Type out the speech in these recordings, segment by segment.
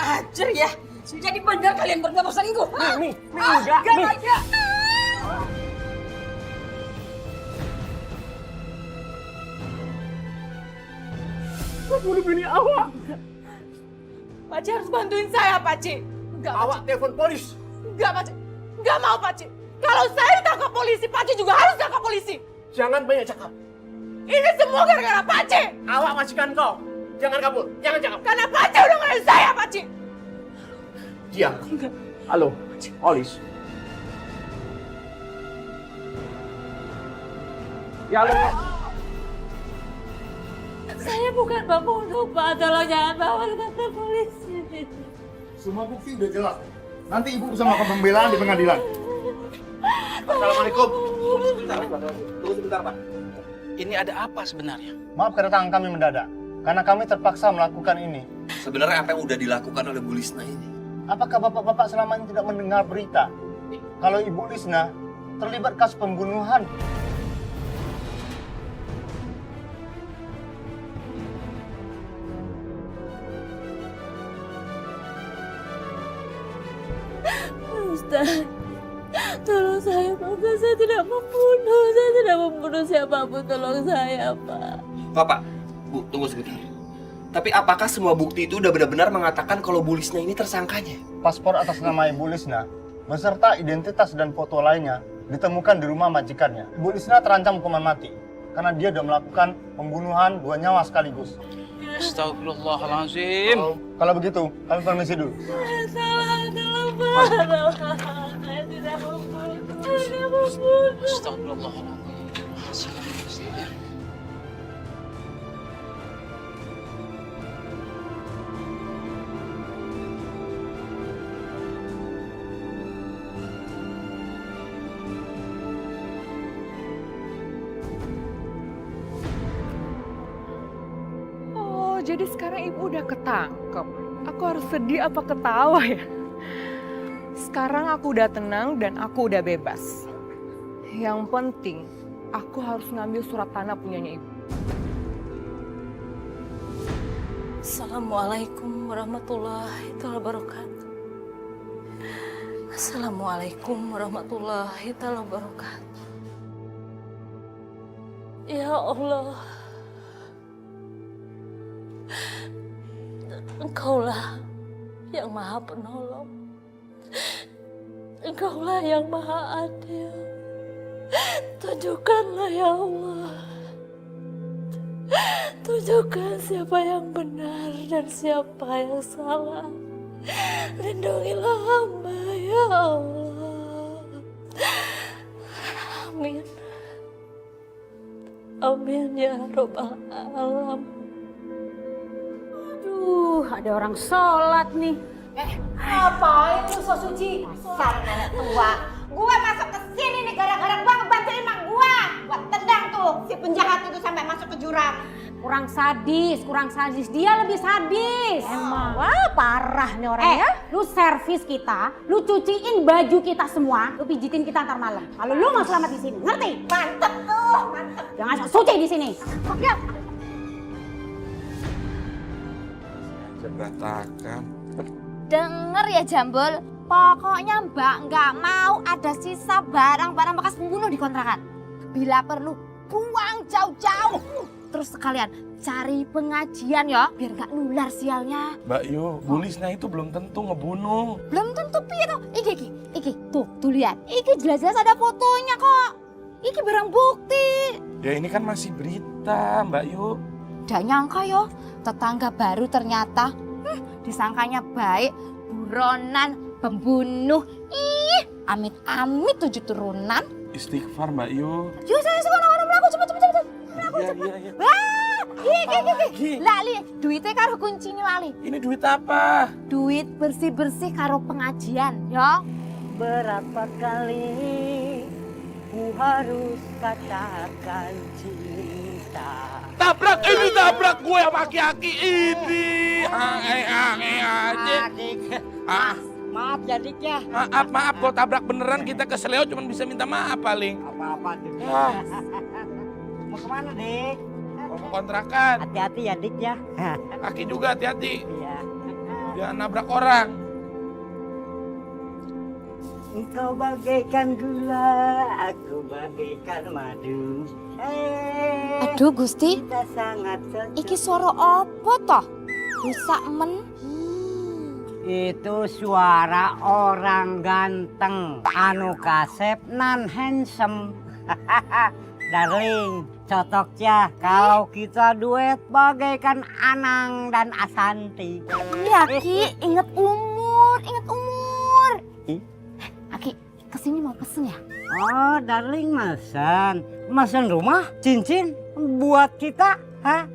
ajar ya. Jadi benar kalian berdua selingkuh. Enggak, aja. Kau bunuh bini awak. Pakcik harus bantuin saya, Pakcik. Enggak, Awak telepon polis. Enggak, Pakcik. Enggak mau, Pakcik. Kalau saya ditangkap polisi, Pakcik juga harus tangkap polisi. Jangan banyak cakap. Ini semua gara-gara Pakcik. Awak majikan kau. Jangan kabur, jangan cakap. Karena Pakcik udah ngelain saya, Pakcik. Diam. Halo, polis. Ya, halo. Saya bukan pembunuh, Pak. Tolong jangan bawa ke kantor polisi. Semua bukti udah jelas. Nanti ibu bisa melakukan pembelaan di pengadilan. Assalamualaikum. Tunggu sebentar, Pak. Ini ada apa sebenarnya? Maaf kedatangan kami mendadak. Karena kami terpaksa melakukan ini. Sebenarnya apa yang udah dilakukan oleh Bu Lisna ini? Apakah bapak-bapak selama ini tidak mendengar berita kalau Ibu Lisna terlibat kasus pembunuhan? Ustaz, tolong saya, Pak. Saya tidak membunuh. Saya tidak membunuh siapapun. Tolong saya, Pak. Bapak, Bu, tunggu sebentar. Tapi apakah semua bukti itu udah benar-benar mengatakan kalau Bu Lisna ini tersangkanya? Paspor atas nama Ibu Lisna beserta identitas dan foto lainnya ditemukan di rumah majikannya. Ibu Lisna terancam hukuman mati karena dia sudah melakukan pembunuhan 2 nyawa sekaligus. Astagfirullahaladzim. Kalau begitu, kami permisi dulu. Salah, tolong, Pak. Saya tidak membunuh. Saya tidak membunuh. Astagfirullahaladzim. Oh, jadi sekarang ibu udah ketangkep. Aku harus sedih apa ketawa ya? Sekarang aku udah tenang dan aku udah bebas. Yang penting, aku harus ngambil surat tanah punyanya ibu. Assalamualaikum warahmatullahi wabarakatuh. Assalamualaikum warahmatullahi wabarakatuh. Ya Allah, Engkaulah yang Maha Penolong. Engkaulah yang Maha Adil. Tunjukkanlah ya Allah. Tunjukkan siapa yang benar dan siapa yang salah. Lindungilah hamba ya Allah. Amin. Amin ya Rabbal Alam. Aduh, ada orang sholat nih. Ngapain lu so suci? Dasar nenek tua. Gua masuk ke sini nih gara-gara gua ngebantuin emak gua. Gua tendang tuh si penjahat itu sampai masuk ke jurang. Kurang sadis, kurang sadis. Dia lebih sadis. Emang. Wah, parah nih orangnya. Lu servis kita, lu cuciin baju kita semua, lu pijitin kita antar malam. Kalau lu mau selamat di sini, ngerti? Mantep tuh, mantep. Jangan sok suci di sini. Ya. Berantakan. Denger ya Jambul, pokoknya Mbak nggak mau ada sisa barang-barang bekas pembunuh di kontrakan. Bila perlu, buang jauh-jauh. Terus sekalian cari pengajian ya, biar nggak nular sialnya. Mbak Yu, Bu Lisna itu belum tentu ngebunuh. Belum tentu piye tuh. Iki. Tuh lihat. Iki jelas-jelas ada fotonya kok. Iki barang bukti. Ya ini kan masih berita, Mbak Yu. Gak nyangka yo, tetangga baru ternyata disangkanya baik, buronan, pembunuh. Ih, amit-amit 7 turunan. Istighfar, Mbak Yu. Yuk saya sekolah melaku cepet. Iya. Wah, iki. Lali, duitnya karo kuncinya lali. Ini duit apa? Duit bersih-bersih karo pengajian, ya. Berapa kali ku harus katakan cinta. Tabrak gue sama aki-aki ini. Aja. Maaf ya Dik ya. Maaf, kalau tabrak beneran kita ke Seleo cuma bisa minta maaf paling. Apa-apa Dik. Mau kemana Dik? Mau kontrakan. Hati-hati ya Dik ya. Aki juga hati-hati. Iya. Jangan nabrak orang. Engkau bagaikan gula, aku bagaikan madu. Aduh Gusti, Kita sangat cocok. iki suara apa toh? Rusak men. Itu suara orang ganteng, anu kasep nan handsome. Darling, cocok ya kalau kita duet bagaikan Anang dan Asanti. Iya Ki, inget umur, inget umur. Aki, kesini mau pesen ya? Oh, darling mesen rumah, cincin buat kita, hah?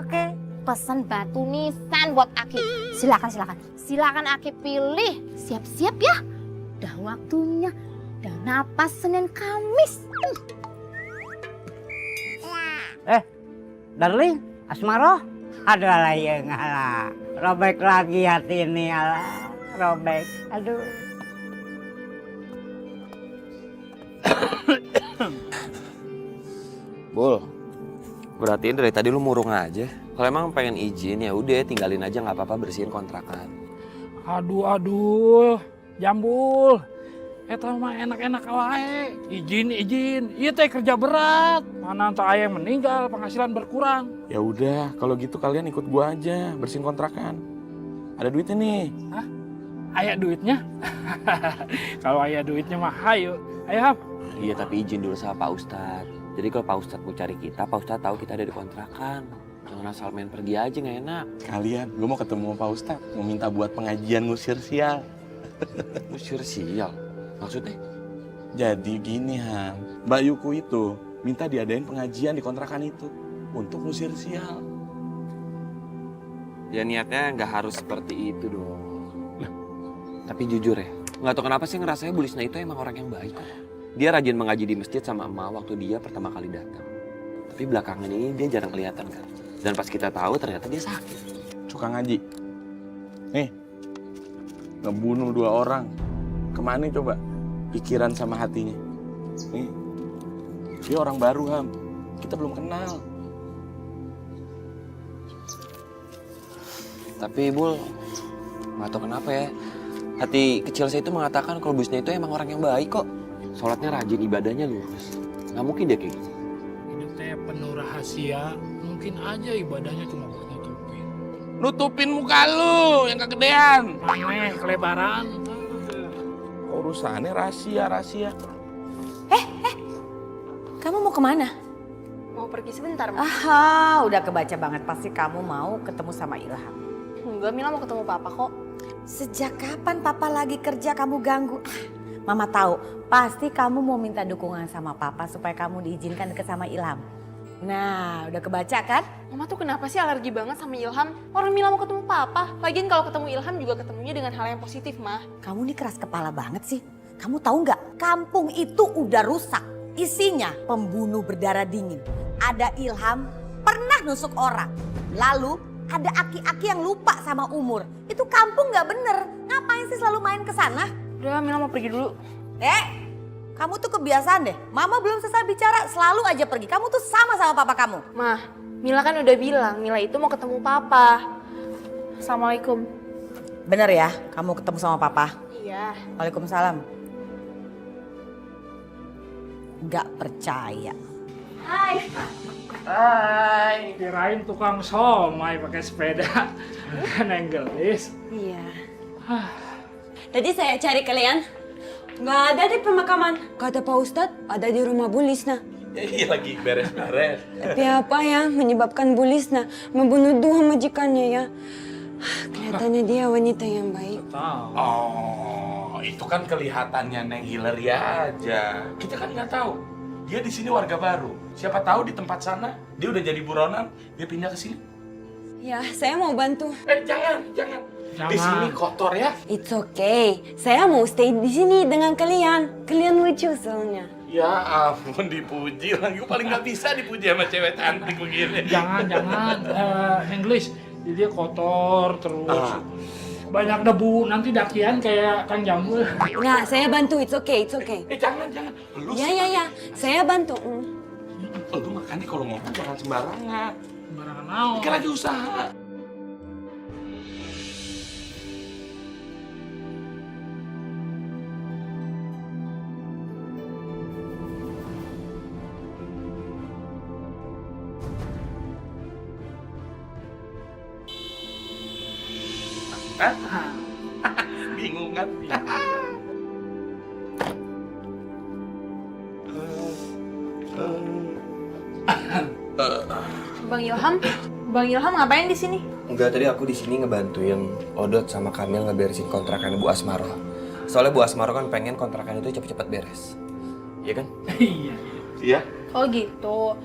Oke. Pesen batu nisan buat Aki. Silakan, silakan. Silakan Aki pilih. Siap-siap ya. Udah waktunya. Udah napas Senin Kamis. Darling, Asmaro, aduh ala ya ngalah. Robek lagi hati ini ala, robek. Aduh. Bul, berarti dari tadi lu murung aja. Kalau emang pengen izin ya udah tinggalin aja nggak apa-apa bersihin kontrakan. Aduh, Jambul. Eta mah enak-enak wae. Izin. Iya teh kerja berat. Mana entah aya yang meninggal, penghasilan berkurang. Ya udah, kalau gitu kalian ikut gua aja bersihin kontrakan. Ada duitnya nih. Hah? Aya duitnya? Kalau aya duitnya mah hayu. Ayo, Ham. Iya tapi izin dulu sama Pak Ustadz. Jadi kalau Pak Ustadz mau cari kita, Pak Ustadz tahu kita ada di kontrakan. Jangan asal main pergi aja nggak enak. Kalian, gua mau ketemu sama Pak Ustadz. Mau minta buat pengajian ngusir sial. Usir sial. Maksudnya? Jadi gini Han, Mbak Yuku itu minta diadain pengajian di kontrakan itu untuk ngusir sial. Ya niatnya nggak harus seperti itu dong. Tapi jujur ya, nggak tahu kenapa sih ngerasanya Bu Lisna itu emang orang yang baik kok. Dia rajin mengaji di masjid sama emak waktu dia pertama kali datang. Tapi belakangan ini dia jarang kelihatan kan. Dan pas kita tahu ternyata dia sakit. Suka ngaji. Nih, ngebunuh 2 orang. Kemana coba pikiran sama hatinya? Nih, dia orang baru Ham. Kita belum kenal. Tapi Bul, nggak tahu kenapa ya. Hati kecil saya itu mengatakan kalau Bu Lisna itu emang orang yang baik kok. Sholatnya rajin, ibadahnya lurus. Nggak mungkin dia kayak gitu. Hidup teh penuh rahasia. Mungkin aja ibadahnya cuma buat nutupin. Nutupin muka lu yang kegedean. Aneh, kelebaran. Urusannya rahasia. Kamu mau kemana? Mau pergi sebentar, Ma. Aha, udah kebaca banget pasti kamu mau ketemu sama Ilham. Enggak, Mila mau ketemu Papa kok. Sejak kapan Papa lagi kerja kamu ganggu? Mama tahu, pasti kamu mau minta dukungan sama Papa supaya kamu diizinkan deket sama Ilham. Nah, udah kebaca kan? Mama tuh kenapa sih alergi banget sama Ilham? Orang Mila mau ketemu Papa. Lagian kalau ketemu Ilham juga ketemunya dengan hal yang positif, Ma. Kamu nih keras kepala banget sih. Kamu tahu nggak? Kampung itu udah rusak. Isinya pembunuh berdarah dingin. Ada Ilham pernah nusuk orang. Lalu ada aki-aki yang lupa sama umur. Itu kampung nggak bener. Ngapain sih selalu main ke sana? Udah, Mila mau pergi dulu. Kamu tuh kebiasaan deh. Mama belum selesai bicara, selalu aja pergi. Kamu tuh sama papa kamu. Ma, Mila kan udah bilang Mila itu mau ketemu Papa. Assalamualaikum. Bener ya, kamu ketemu sama papa? Iya. Waalaikumsalam. Gak percaya. Hai. Hai, kirain tukang somai pakai sepeda. Neng Gelis. Iya. Tadi saya cari kalian, nggak ada di pemakaman. Kata Pak Ustadz, ada di rumah Bu Lisna. Iya lagi beres-beres. Tapi apa ya menyebabkan Bu Lisna membunuh 2 majikannya ya? Kelihatannya dia wanita yang baik. Oh, itu kan kelihatannya Neng Hillary aja. Kita kan nggak tahu. Dia di sini warga baru. Siapa tahu di tempat sana dia udah jadi buronan, dia pindah ke sini. Ya, saya mau bantu. Jangan. Di sini kotor ya. It's okay. Saya mau stay di sini dengan kalian. Kalian lucu soalnya. Ya ampun, dipuji lagi. Gue paling nggak bisa dipuji sama cewek cantik begini. Jangan. Neng Gelis, dia kotor terus. Banyak debu, nanti dakian kayak Kang Jambul. Nggak, saya bantu. It's okay. Jangan. Lu Ya. Saya bantu. Lu makanya kalau ngomong jangan sembarangan. Sembarangan naon. Pikir aja usaha. Hah? Bingung kan? Bang Ilham ngapain di sini? Enggak, tadi aku di sini ngebantuin Odot sama Kamil ngeberesin kontrakan Bu Asmaro. Soalnya Bu Asmaro kan pengen kontrakan itu cepet-cepet beres. Iya kan? Iya. Oh gitu.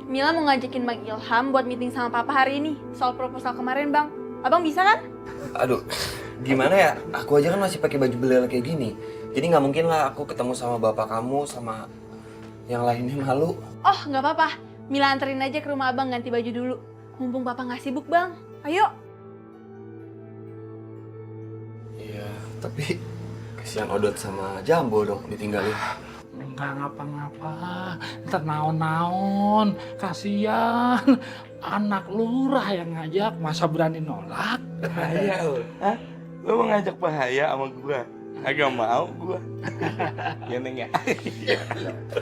Mila mau ngajakin Bang Ilham buat meeting sama Papa hari ini soal proposal kemarin, Bang. Abang bisa kan? Aduh, gimana ya? Aku aja kan masih pakai baju belel kayak gini. Jadi nggak mungkin lah aku ketemu sama bapak kamu sama yang lainnya, malu. Oh, nggak apa-apa. Mila anterin aja ke rumah Abang ganti baju dulu. Mumpung Papa nggak sibuk, Bang. Ayo. Iya, tapi kasihan Odot sama Jambo dong ditinggalin. Enggak ngapa-ngapa, ntar naon-naon, kasihan anak lurah yang ngajak, masa berani nolak? Bahaya lo, hah? Lo mau ngajak bahaya sama gua? Agak mau gua. Ya Neng ya?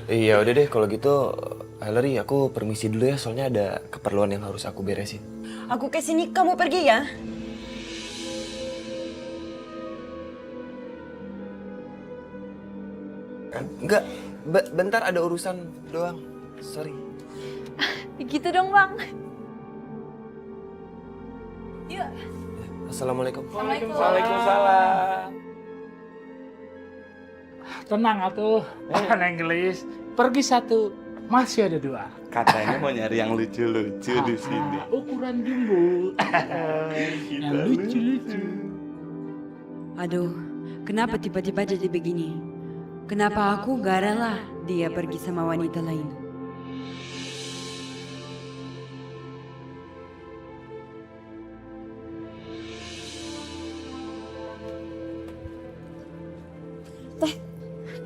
Iya udah deh kalau gitu, Hillary aku permisi dulu ya, soalnya ada keperluan yang harus aku beresin. Aku kesini, kamu pergi ya? Enggak, bentar ada urusan doang, sorry. Gitu dong, Bang. Yuk. Assalamualaikum. Waalaikumsalam. Tenang atuh, Neng Gelis. Pergi satu, masih ada dua. Katanya mau nyari yang lucu-lucu di sini. Ukuran jumbo. Yang lucu-lucu. Aduh, kenapa tiba-tiba jadi begini? Kenapa aku gak rela dia pergi sama wanita lain? Teh,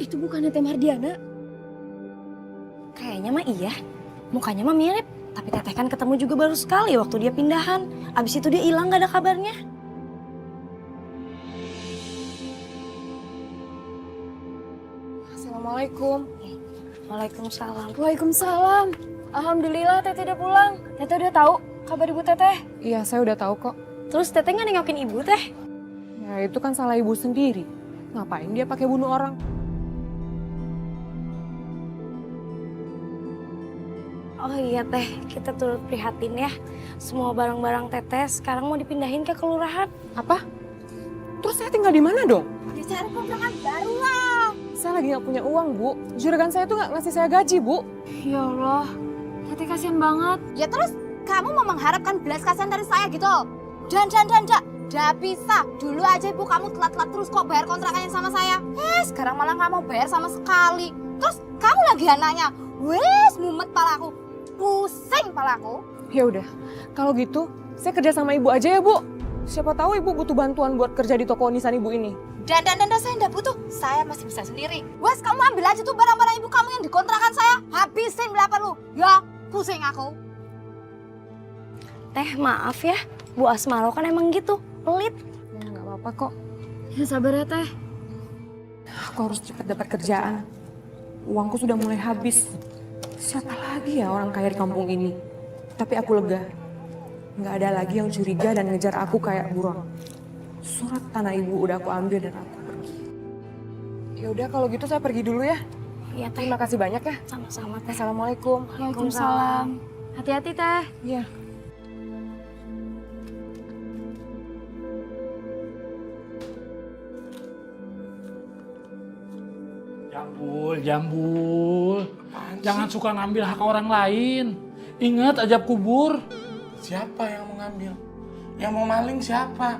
itu bukannya Teh Mardiana? Kayaknya mah iya. Mukanya mah mirip. Tapi Teteh kan ketemu juga baru sekali waktu dia pindahan. Abis itu dia hilang gak ada kabarnya. Assalamualaikum. Waalaikumsalam. Waalaikumsalam. Alhamdulillah Teteh udah pulang. Teteh udah tahu kabar Ibu Teteh? Iya, saya udah tahu kok. Terus Teteh nggak nengokin Ibu Teh? Ya itu kan salah ibu sendiri. Ngapain dia pakai bunuh orang? Oh iya Teh, kita turut prihatin ya. Semua barang-barang Teteh sekarang mau dipindahin ke kelurahan. Apa? Terus saya tinggal di mana dong? Dicari kontrakan baru lah. Saya lagi nggak punya uang, Bu. Juragan saya tuh nggak ngasih saya gaji, Bu. Ya Allah, Teteh kasihan banget. Ya terus kamu mau mengharapkan belas kasihan dari saya gitu? Dan, udah bisa. Dulu aja Ibu kamu telat-telat terus kok bayar kontrakannya sama saya. Sekarang malah nggak mau bayar sama sekali. Terus kamu lagi anaknya, wes mumet palaku, pusing palaku. Ya udah, kalau gitu saya kerja sama ibu aja ya, Bu. Siapa tahu ibu butuh bantuan buat kerja di toko nisan ibu ini. Dan saya enggak butuh, saya masih bisa sendiri. Wes kamu ambil aja tuh barang-barang ibu kamu yang dikontrakan saya. Habisin bila perlu. Ya, pusing aku. Teh maaf ya, Bu Asmaro kan emang gitu, pelit. Ya nggak apa-apa kok. Ya sabar ya Teh. Aku harus cepat dapat kerjaan. Uangku sudah mulai habis. Siapa lagi ya orang kaya di kampung ini? Tapi aku lega. Nggak ada lagi yang curiga dan ngejar aku kayak buron. Surat tanah ibu udah aku ambil dan aku pergi. Ya udah kalau gitu saya pergi dulu ya. Iya Teh. Terima kasih banyak ya. Sama-sama Teh. Assalamualaikum. Waalaikumsalam. Hati-hati Teh. Iya. Jambul. Jangan suka ngambil hak orang lain. Ingat ajab kubur. Siapa yang mau ngambil? Yang mau maling siapa?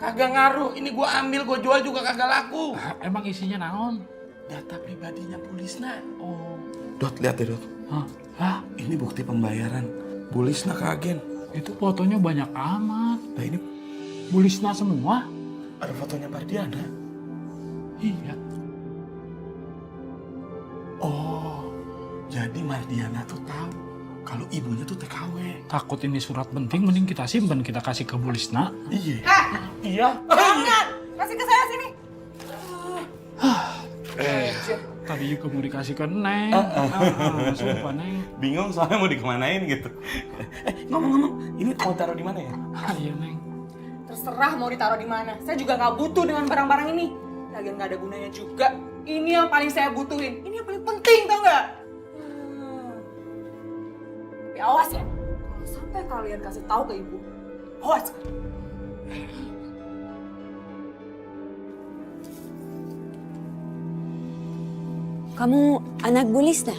Kagak ngaruh, ini gua ambil, gua jual juga kagak laku. Emang isinya naon? Data pribadinya Bu Lisna. Oh. Dot, lihat ya Dot. Hah? Ini bukti pembayaran Bu Lisna ke agen. Itu fotonya banyak amat. Nah ini Bu Lisna semua? ada fotonya Mardiana. Iya. Oh, jadi Mardiana tuh tahu kalau ibunya tuh TKW. Takut ini surat penting, mending kita simpen, kita kasih ke Bu Lisna. Iya. Iya. Jangan! Kasih ke saya sini. Tadi juga mau dikasih ke Neng. Sumpah Neng. Bingung soalnya mau dikemanain gitu. Ngomong-ngomong, ini mau taruh di mana ya? Iya Neng. Terserah mau ditaruh di mana. Saya juga nggak butuh dengan barang-barang ini. Lagian nggak ada gunanya juga. Ini yang paling saya butuhin. Ini yang paling penting, tau nggak? Tapi awas ya. Kalau sampai kalian kasih tahu ke ibu, awas. Kamu anak Bulis nah?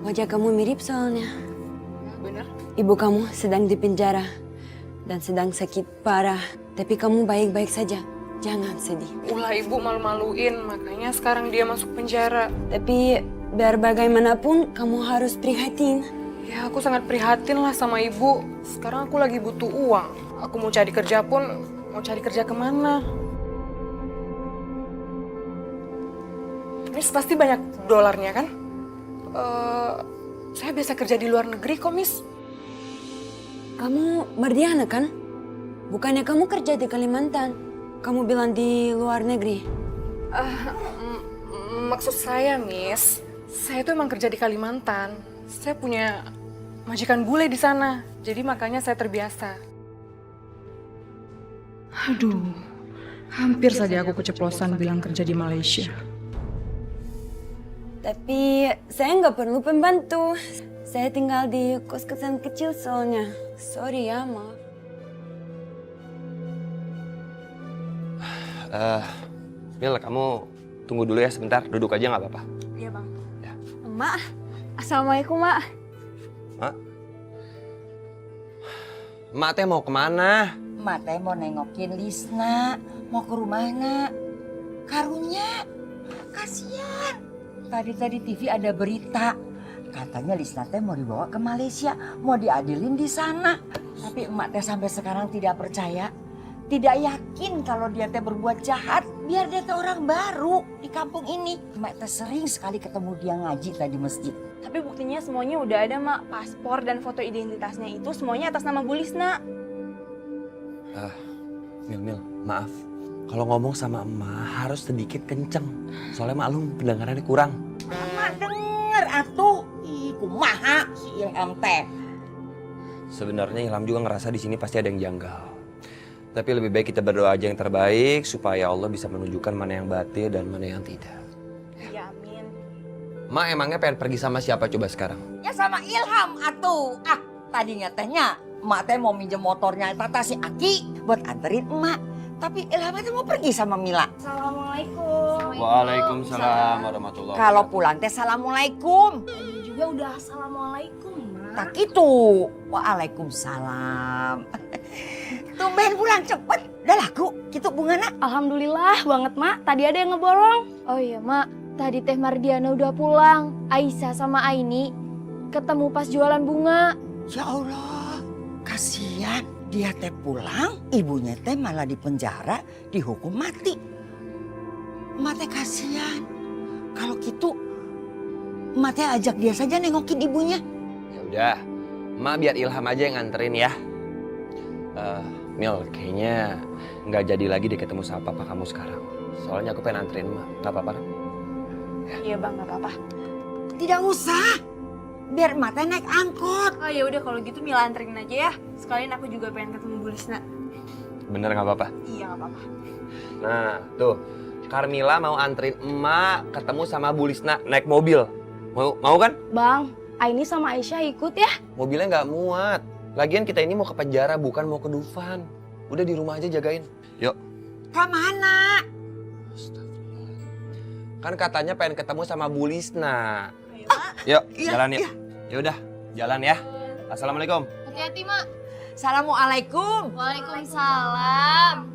Wajah kamu mirip soalnya. Bener. Ibu kamu sedang di penjara dan sedang sakit parah. Tapi kamu baik-baik saja. Jangan sedih. Ulah ibu malu-maluin, makanya sekarang dia masuk penjara. Tapi biar bagaimanapun kamu harus prihatin. Ya aku sangat prihatin lah sama ibu. Sekarang aku lagi butuh uang. Aku mau cari kerja pun, mau cari kerja kemana? Miss pasti banyak dolarnya kan? Saya biasa kerja di luar negeri kok, Miss. Kamu Mardiana kan? Bukannya kamu kerja di Kalimantan? Kamu bilang di luar negeri. Maksud saya, Miss, saya tuh emang kerja di Kalimantan. Saya punya majikan bule di sana, jadi makanya saya terbiasa. Aduh, hampir saja aku keceplosan bilang kerja di Malaysia. Tapi saya nggak perlu pembantu. Saya tinggal di kos-kosan kecil soalnya. Sorry ya, maaf. Mil, kamu tunggu dulu ya sebentar. Duduk aja nggak apa-apa. Iya bang. Ya. Mak, assalamualaikum mak. Mak? Mak teh mau kemana? Mak teh mau nengokin Lisna, mau ke rumahna. Karunya, kasihan. Tadi TV ada berita, katanya Lisna teh mau dibawa ke Malaysia, mau diadilin di sana. Tapi emak teh sampai sekarang tidak percaya, tidak yakin kalau dia teh berbuat jahat. Biar dia teh orang baru di kampung ini. Emak teh sering sekali ketemu dia ngaji tadi masjid. Tapi buktinya semuanya udah ada mak. Paspor dan foto identitasnya itu semuanya atas nama Bu Lisna. Mil, maaf. Kalau ngomong sama emak harus sedikit kenceng. Soalnya maklum pendengarannya kurang. Emak denger atuh. Ih, kumaha si Ilham teh. Sebenarnya Ilham juga ngerasa di sini pasti ada yang janggal. Tapi lebih baik kita berdoa aja yang terbaik supaya Allah bisa menunjukkan mana yang batil dan mana yang tidak. Ya amin. Mak emangnya pengen pergi sama siapa coba sekarang? Ya sama Ilham atuh. Tadinya tehnya emak teh mau minjem motornya Tata si Aki buat anterin emak. Tapi Ilham teh mau pergi sama Mila. Assalamualaikum. Waalaikumsalam warahmatullahi wabarakatuh. Kalau pulang teh assalamualaikum. Ini juga udah assalamualaikum mak. Tak gitu. Waalaikumsalam. Tumben pulang cepet. Udah laku gitu bungana. Alhamdulillah banget mak. Tadi ada yang ngeborong. Oh iya mak. Tadi teh Mardiana udah pulang. Aisyah sama Aini ketemu pas jualan bunga. Ya Allah, kasihan. Dia teh pulang, ibunya teh malah di penjara, dihukum mati. Emak teh kasihan. Kalau gitu, emak teh ajak dia saja nengokin ibunya. Ya udah, emak biar Ilham aja yang nganterin ya. Mil, kayaknya nggak jadi lagi deh ketemu sama papa kamu sekarang. Soalnya aku pengen anterin emak, nggak apa-apa kan? Ya. Iya bang, nggak apa-apa. Tidak usah, biar emak teh naik angkot. Oh ya udah kalau gitu Mila anterin aja ya. Sekalian aku juga pengen ketemu Bu Lisna. Bener nggak apa-apa? Iya nggak apa-apa. Nah, tuh. Carmila mau anterin emak ketemu sama Bu Lisna naik mobil. Mau kan? Bang, Aini sama Aisyah ikut ya? Mobilnya nggak muat. Lagian kita ini mau ke penjara bukan mau ke Dufan. Udah di rumah aja jagain. Yuk. Kemana? Kan katanya pengen ketemu sama Bu Lisna. Yuk, jalan yuk. Ya udah, jalan ya. Assalamualaikum. Hati-hati mak. Assalamualaikum. Waalaikumsalam.